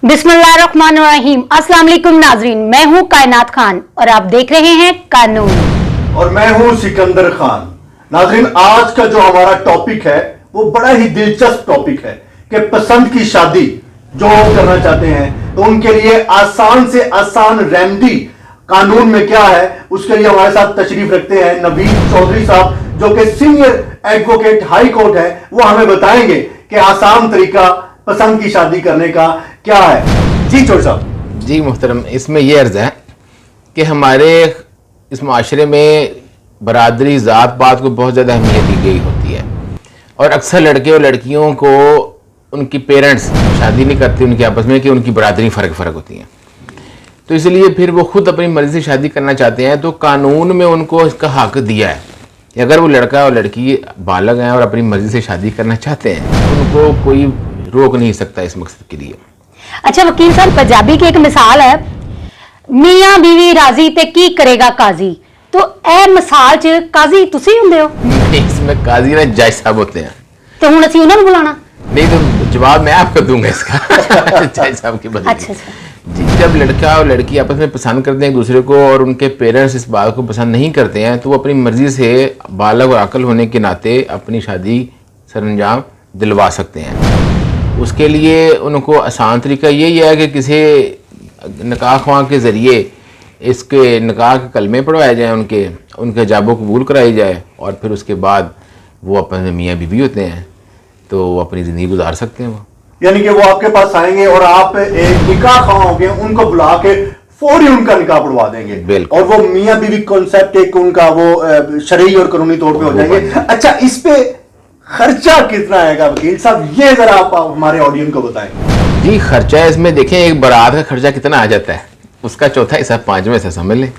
बिस्मिल्लाहिर्रहमानिर्रहीम। अस्सलाम वालेकुम नाजरीन, मैं हूं कायनात खान और आप देख रहे हैं कानून। और मैं हूं सिकंदर खान। नाजरीन, आज का जो हमारा टॉपिक है वो बड़ा ही दिलचस्प टॉपिक है कि पसंद की शादी जो करना चाहते हैं तो उनके लिए आसान से आसान रेमेडी कानून में क्या है, उसके लिए हमारे साथ तशरीफ रखते हैं नवीद चौधरी साहब, जो कि सीनियर एडवोकेट हाई कोर्ट है। वो हमें बताएंगे कि आसान तरीका पसंद की शादी करने का क्या है। जी चौधरी साहब। जी मुहतरम, इसमें यह अर्ज़ है कि हमारे इस माशरे में बरादरी ज़ात पात को बहुत ज़्यादा अहमियत दी गई होती है और अक्सर लड़के और लड़कियों को उनकी पेरेंट्स शादी नहीं करते उनके आपस में कि उनकी बरादरी फ़र्क होती है, तो इसलिए फिर वो खुद अपनी मर्ज़ी से शादी करना चाहते हैं। तो कानून में उनको इसका हक़ दिया है कि अगर वो लड़का और लड़की बालग हैं और अपनी मर्ज़ी से शादी करना चाहते हैं उनको कोई रोक नहीं सकता इस मकसद के लिए। अच्छा वकील साहब, पंजाबी की एक मिसाल है, मियां बीवी राजी ते की करेगा काजी, तो ए मिसाल च काजी तुसी हुंदे हो? नहीं, इसमें काजी ना जज साहब होते हैं। तो हुण असीं उन्हां नूं बुलाना? नहीं, तो जवाब मैं आपको दूंगा इसका जज साहब की बदले। अच्छा। जी, जब लड़का और लड़की आपस में पसंद करते हैं एक दूसरे को और उनके पेरेंट्स इस बात को पसंद नहीं करते हैं तो वो अपनी मर्जी से बालग और अकल होने के नाते अपनी शादी सरंजाम दिलवा सकते हैं। उसके लिए उनको आसान तरीका यही है कि किसी निकाह ख्वाह के ज़रिए इसके निकाह के कलमे पढ़वाए जाएँ, उनके जाबो कबूल कराई जाए और फिर उसके बाद वो अपने मियाँ बीवी होते हैं तो वो अपनी ज़िंदगी गुजार सकते हैं। वो यानी कि वो आपके पास आएंगे और आप एक निकाह ख्वाह होंगे, उनको बुला के फौरी उनका निकाह पढ़वा देंगे और वो मियाँ बीवी कॉन्सेप्ट एक उनका वो शरई और कानूनी तौर पे हो जाएंगे। अच्छा, इस पे खर्चा कितना आएगा वकील साहब, ये जरा आप हमारे ऑडियंस को बताएं। जी, खर्चा इसमें देखें, एक बारात का खर्चा कितना आ जाता है, उसका चौथा हिस्सा 5वें हिस्सा समझ लें,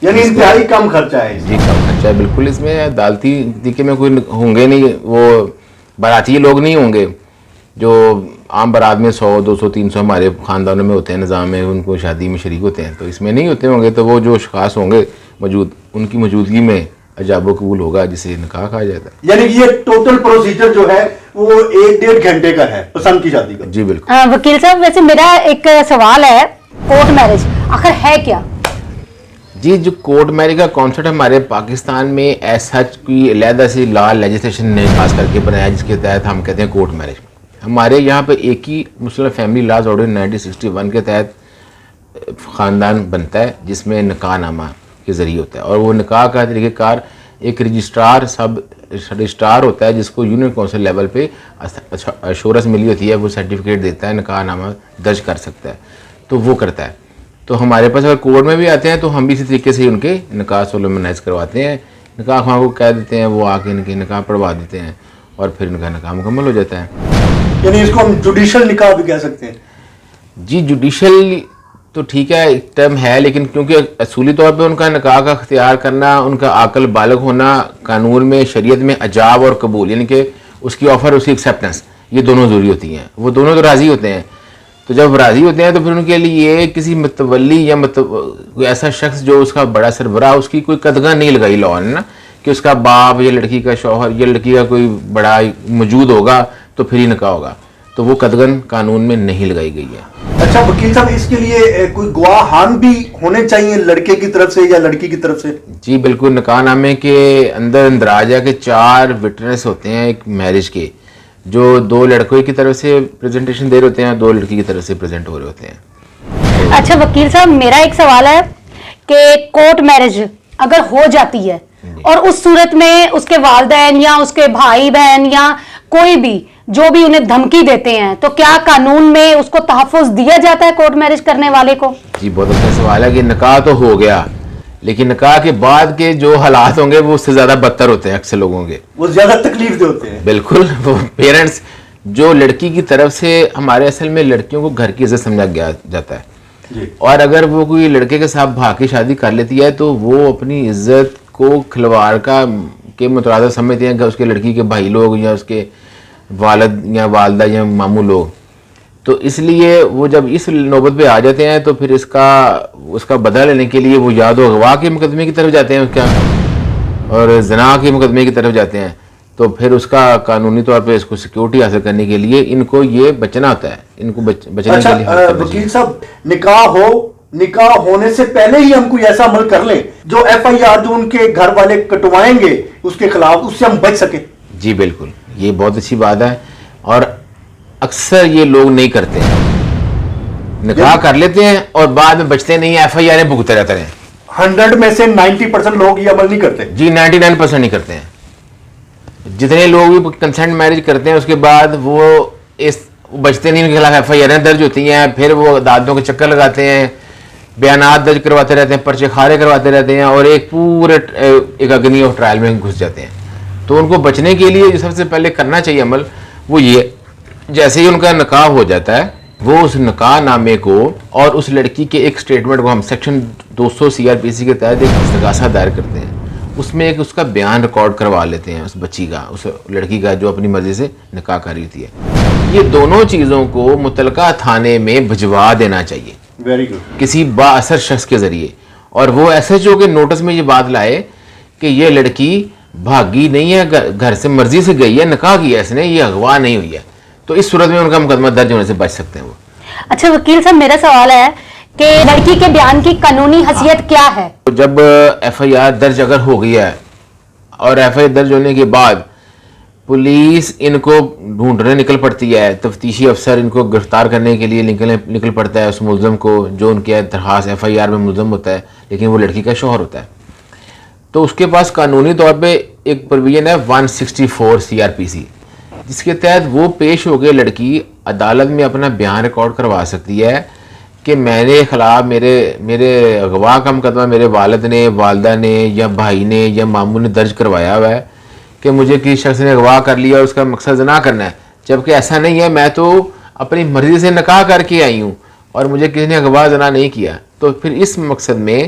यानी इंतहाई कम खर्चा है। जी कम खर्चा है बिल्कुल। इसमें अदालती तरीके में कोई होंगे नहीं, वो बाराती लोग नहीं होंगे जो आम बारात में 100, 200, 300 हमारे ख़ानदानों में होते हैं, निज़ाम में उनको शादी में शरीक होते हैं, तो इसमें नहीं होते होंगे। तो वो जो खास होंगे मौजूद, उनकी मौजूदगी में अजाबो कबूल होगा जिसे निकाह कहा जाता है। यानी कि ये टोटल प्रोसीजर जो है वो 1-1.5 घंटे का है पसंद की शादी का। जी बिल्कुल। वकील साहब, वैसे मेरा एक सवाल है, कोर्ट मैरिज आखिर है क्या? जी, जो कोर्ट मैरिज का कॉन्सेप्ट हमारे पाकिस्तान में ऐसा कोई अलहदा से लॉ लेजिस्लेशन ने खास करके बनाया जिसके तहत हम कहते हैं कोर्ट मैरिज। हमारे यहाँ पे एक ही मुस्लिम फैमिली लॉज ऑर्डर 1961 के तहत ख़ानदान बनता है जिसमें निकाह नामा के ज़रिए होता है और वो निकाह का तरीक़ेकार एक रजिस्ट्रार सब रजिस्ट्रार होता है जिसको यूनियन काउंसिल लेवल पे अश्योरेंस मिली होती है, वो सर्टिफिकेट देता है, निकाह नामा दर्ज कर सकता है, तो वो करता है। तो हमारे पास अगर कोर्ट में भी आते हैं तो हम भी इसी तरीके से उनके निकाह सोलमनाइज करवाते हैं, निकाह ख्वाह को कह देते हैं, वो आके इनके निकाह पढ़वा देते हैं और फिर इनका निकाह मुकम्मल हो जाता है। यानी इसको हम जुडिशल निकाह भी कह सकते हैं। जी, जुडिशल तो ठीक है एक टर्म है, लेकिन क्योंकि असूली तौर पे उनका निकाह का अख्तियार करना, उनका आकल बालग होना कानून में शरीयत में अजाब और कबूल यानी कि उसकी ऑफ़र उसकी एक्सेप्टेंस, ये दोनों ज़रूरी होती हैं। वो दोनों तो राज़ी होते हैं, तो जब राज़ी होते हैं तो फिर उनके लिए किसी मतवली या कोई ऐसा शख्स जो उसका बड़ा सरबराह, उसकी कोई कदगा नहीं लगाई लॉ ने ना कि उसका बाप या लड़की का शौहर या लड़की का कोई बड़ा मौजूद होगा तो फिर ही निकाह होगा, तो वो कदगन कानून में नहीं लगाई गई है। अच्छा वकील साहब, इसके लिए कोई गवाहान भी होने चाहिए लड़के की तरफ से या लड़की की तरफ से? जी बिल्कुल, निकाहनामे के अंदर अंदराजा के 4 विटनेस होते हैं एक मैरिज के, जो 2 लड़कों की तरफ से प्रेजेंटेशन दे रहे होते हैं, 2 लड़की की तरफ से प्रेजेंट हो रहे होते हैं। अच्छा वकील साहब, मेरा एक सवाल है कि कोर्ट मैरिज अगर हो जाती है और उस सूरत में उसके वालिदैन या उसके भाई बहन या कोई भी जो भी उन्हें धमकी देते हैं, तो क्या कानून में उसको तहफ़्फ़ुज़ दिया जाता है कोर्ट मैरिज करने वाले को? जी बहुत अच्छा सवाल है कि निकाह तो हो गया लेकिन निकाह के बाद के जो हालात होंगे वो उससे ज़्यादा बदतर होते हैं, अक्सर लोगों के वो ज़्यादा तकलीफ दे होते हैं। बिल्कुल, वो पेरेंट्स जो लड़की की तरफ से, हमारे असल में लड़कियों को घर की इज्जत समझा गया जाता है जी। और अगर वो कोई लड़के के साथ भाग के शादी कर लेती है तो वो अपनी इज्जत को खिलवाड़ के मुतरादा समझते हैं कि उसके लड़की के भाई लोग या उसके वालिद या वालदा या मामू लोग, तो इसलिए वो जब इस नौबत पे आ जाते हैं तो फिर उसका बदला लेने के लिए वो या तो अगवा के मुकदमे की तरफ जाते हैं उसका और जना के मुकदमे की तरफ जाते हैं تو پھر اس کا قانونی طور پہ اس کو سیکیورٹی حاصل کرنے کے لیے ان کو یہ بچنا ہوتا ہے, ان کو بچنے کے لیے. اچھا وکیل صاحب, نکاح ہونے سے پہلے ہی ہم کوئی ایسا عمل کر لیں جو ایف آئی آر جو ان کے گھر والے کٹوائیں گے اس کے خلاف, اس سے ہم بچ سکیں. جی بالکل, یہ بہت اچھی بات ہے, اور اکثر یہ لوگ نہیں کرتے ہیں, نکاح کر لیتے ہیں اور بعد میں بچتے نہیں, ایف آئی آر بھگتے رہتے ہیں. 100 میں سے 90% لوگ یہ عمل نہیں کرتے. جی 99% نہیں کرتے ہیں. جتنے لوگ بھی کنسنٹ میرج کرتے ہیں اس کے بعد وہ بچتے نہیں, ان کے خلاف ایف آئی آر درج ہوتی ہیں, پھر وہ عدالتوں کے چکر لگاتے ہیں, بیانات درج کرواتے رہتے ہیں, پرچے کھارے کرواتے رہتے ہیں, اور ایک پورے ایک اگنی آف ٹرائل میں گھس جاتے ہیں. تو ان کو بچنے کے لیے جو سب سے پہلے کرنا چاہیے عمل وہ یہ, جیسے ہی ان کا نکاح ہو جاتا ہے وہ اس نکاح نامے کو اور اس لڑکی کے ایک سٹیٹمنٹ کو ہم سیکشن 200 CRPC کے تحت ایک استغاثہ دائر کرتے ہیں, اس میں ایک اس کا بیان ریکارڈ کروا لیتے ہیں اس بچی کا, اس لڑکی کا جو اپنی مرضی سے نکاح کر رہی ہوتی ہے. یہ دونوں چیزوں کو متعلقہ تھانے میں بھجوا دینا چاہیے ویری گڈ کسی با اثر شخص کے ذریعے, اور وہ SHO کے نوٹس میں یہ بات لائے کہ یہ لڑکی بھاگی نہیں ہے, گھر سے مرضی سے گئی ہے, نکاح کیا اس نے, یہ اغوا نہیں ہوئی ہے. تو اس صورت میں ان کا مقدمہ درج ہونے سے بچ سکتے ہیں وہ. اچھا وکیل صاحب, میرا سوال ہے کہ لڑکی کے بیان کی قانونی حیثیت کیا ہے؟ جب ایف آئی آر درج اگر ہو گئی ہے اور ایف آئی آر درج ہونے کے بعد پولیس ان کو ڈھونڈنے نکل پڑتی ہے, تفتیشی افسر ان کو گرفتار کرنے کے لیے نکل پڑتا ہے اس ملزم کو جو ان کے درخواست ایف آئی آر میں ملزم ہوتا ہے, لیکن وہ لڑکی کا شوہر ہوتا ہے. تو اس کے پاس قانونی طور پہ ایک پروویژن ہے 164 CRPC, جس کے تحت وہ پیش ہو کے لڑکی عدالت میں اپنا بیان ریکارڈ کروا سکتی ہے کہ میرے خلاف میرے اغوا کا مقدمہ میرے والد نے, والدہ نے یا بھائی نے یا ماموں نے درج کروایا ہوا ہے کہ مجھے کسی شخص نے اغوا کر لیا اور اس کا مقصد زنا کرنا ہے, جبکہ ایسا نہیں ہے, میں تو اپنی مرضی سے نکاح کر کے آئی ہوں اور مجھے کسی نے اغوا زنا نہیں کیا. تو پھر اس مقصد میں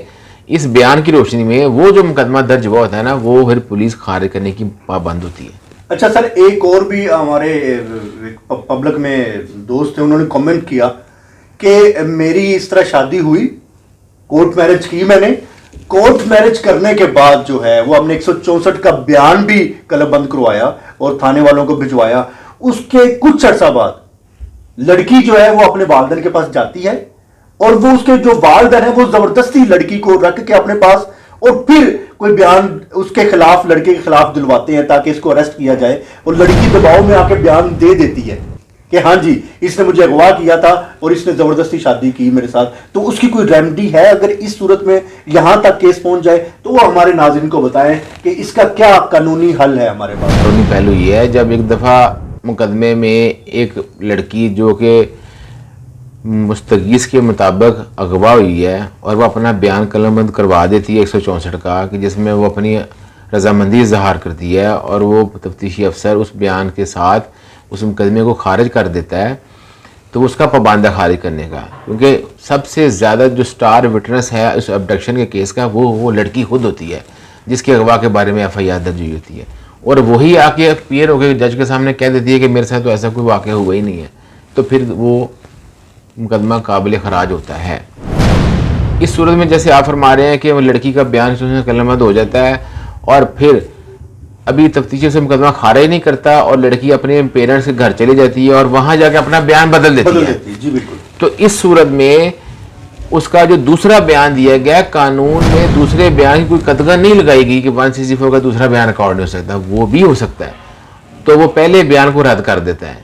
اس بیان کی روشنی میں وہ جو مقدمہ درج ہوا ہوتا ہے نا, وہ پھر پولیس خارج کرنے کی پابند ہوتی ہے. اچھا سر, ایک اور بھی ہمارے پبلک میں دوست تھے, انہوں نے کامنٹ کیا کہ میری اس طرح شادی ہوئی, کورٹ میرج کی میں نے, کورٹ میرج کرنے کے بعد جو ہے وہ ہم نے 164 کا بیان بھی قلم بند کروایا اور تھانے والوں کو بھجوایا. اس کے کچھ عرصہ بعد لڑکی جو ہے وہ اپنے والدین کے پاس جاتی ہے اور وہ اس کے جو والدین ہیں وہ زبردستی لڑکی کو رکھ کے اپنے پاس اور پھر کوئی بیان اس کے خلاف, لڑکے کے خلاف دلواتے ہیں تاکہ اس کو اریسٹ کیا جائے, اور لڑکی دباؤ میں آ کے بیان دے دیتی ہے کہ ہاں جی اس نے مجھے اغوا کیا تھا اور اس نے زبردستی شادی کی میرے ساتھ. تو اس کی کوئی ریمیڈی ہے اگر اس صورت میں یہاں تک کیس پہنچ جائے تو وہ ہمارے ناظرین کو بتائیں کہ اس کا کیا قانونی حل ہے ہمارے پاس؟ قانونی پہلو یہ ہے, جب ایک دفعہ مقدمے میں ایک لڑکی جو کہ مستغیث کے مطابق اغوا ہوئی ہے اور وہ اپنا بیان قلم بند کروا دیتی ہے 164 کا, کہ جس میں وہ اپنی رضامندی اظہار کرتی ہے اور وہ تفتیشی افسر اس بیان کے ساتھ اس مقدمے کو خارج کر دیتا ہے, تو اس کا پابند ہے خارج کرنے کا, کیونکہ سب سے زیادہ جو سٹار وٹنس ہے اس ابڈکشن کے کیس کا وہ لڑکی خود ہوتی ہے جس کے اغوا کے بارے میں ایف آئی آر درج ہوئی ہوتی ہے, اور وہی آ کے اپیئر ہو کے جج کے سامنے کہہ دیتی ہے کہ میرے ساتھ تو ایسا کوئی واقعہ ہوا ہی نہیں ہے. تو پھر وہ مقدمہ قابل خراج ہوتا ہے. اس صورت میں جیسے آپ فرما رہے ہیں کہ وہ لڑکی کا بیان قلم بند ہو جاتا ہے اور پھر ابھی تفتیشی سے مقدمہ خارج نہیں کرتا اور لڑکی اپنے پیرنٹس کے گھر چلی جاتی ہے اور وہاں جا کے اپنا بیان بدل دیتی ہے. جی بالکل. تو اس صورت میں اس کا جو دوسرا بیان دیا گیا, قانون میں دوسرے بیان کی کوئی قطعہ نہیں لگائی گئی کہ 164 کا دوسرا بیان ریکارڈ نہیں ہو سکتا, وہ بھی ہو سکتا ہے, تو وہ پہلے بیان کو رد کر دیتا ہے.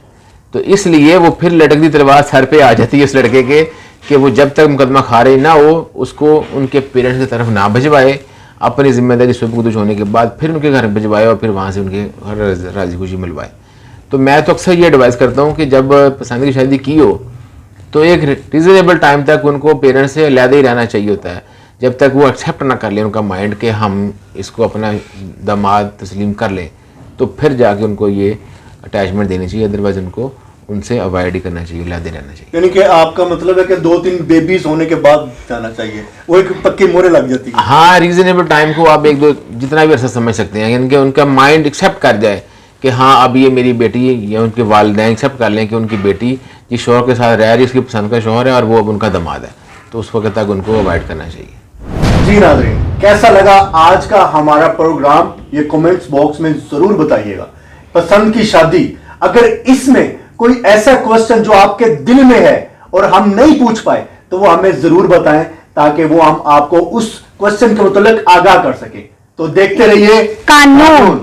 تو اس لیے وہ پھر لٹکتی تلوار سر پہ آ جاتی ہے اس لڑکے کے کہ وہ جب تک مقدمہ خارج نہ ہو اس کو ان کے پیرنٹس کی طرف نہ بھجوائے, اپنی ذمہ داری سپرد ہونے کے بعد پھر ان کے گھر بھجوائے اور پھر وہاں سے ان کے راضی خوشی ملوائے. تو میں تو اکثر یہ ایڈوائز کرتا ہوں کہ جب پسند کی شادی کی ہو تو ایک ریزنیبل ٹائم تک ان کو پیرنٹس سے علیحدہ ہی رہنا چاہیے ہوتا ہے, جب تک وہ ایکسیپٹ نہ کر لیں ان کا مائنڈ کہ ہم اس کو اپنا داماد تسلیم کر لیں, تو پھر جا کے ان کو یہ اٹیچمنٹ دینی چاہیے, ادروائز ان کو ان سے اوائڈ ہی کرنا چاہیے, علیحدہ رہنا چاہیے. یعنی کہ آپ کا مطلب ہے کہ 2-3 بیبیز ہونے کے بعد جانا چاہیے, وہ ایک پکی مورے لگ جاتی ہے. ہاں, ریزنیبل ٹائم کو آپ 1-2 جتنا بھی عرصہ سمجھ سکتے ہیں, یعنی کہ ان کا مائنڈ ایکسیپٹ کر جائے کہ ہاں اب یہ میری بیٹی ہے, یا ان کے والدین ایکسیپٹ کر لیں کہ ان کی بیٹی جس شوہر کے ساتھ رہ رہی ہے اس کی پسند کا شوہر ہے اور وہ اب ان کا داماد ہے, تو اس وقت تک ان کو اوائڈ کرنا چاہیے. جی ناظرین, کیسا لگا آج کا ہمارا پروگرام؟ ये कमेंट्स बॉक्स में जरूर बताइएगा। पसंद की शादी, अगर इसमें कोई ऐसा क्वेश्चन जो आपके दिल में है और हम नहीं पूछ पाए तो वो हमें जरूर बताएं, ताकि वो हम आपको उस क्वेश्चन के मुताबिक आगाह कर सके। तो देखते रहिए कानून।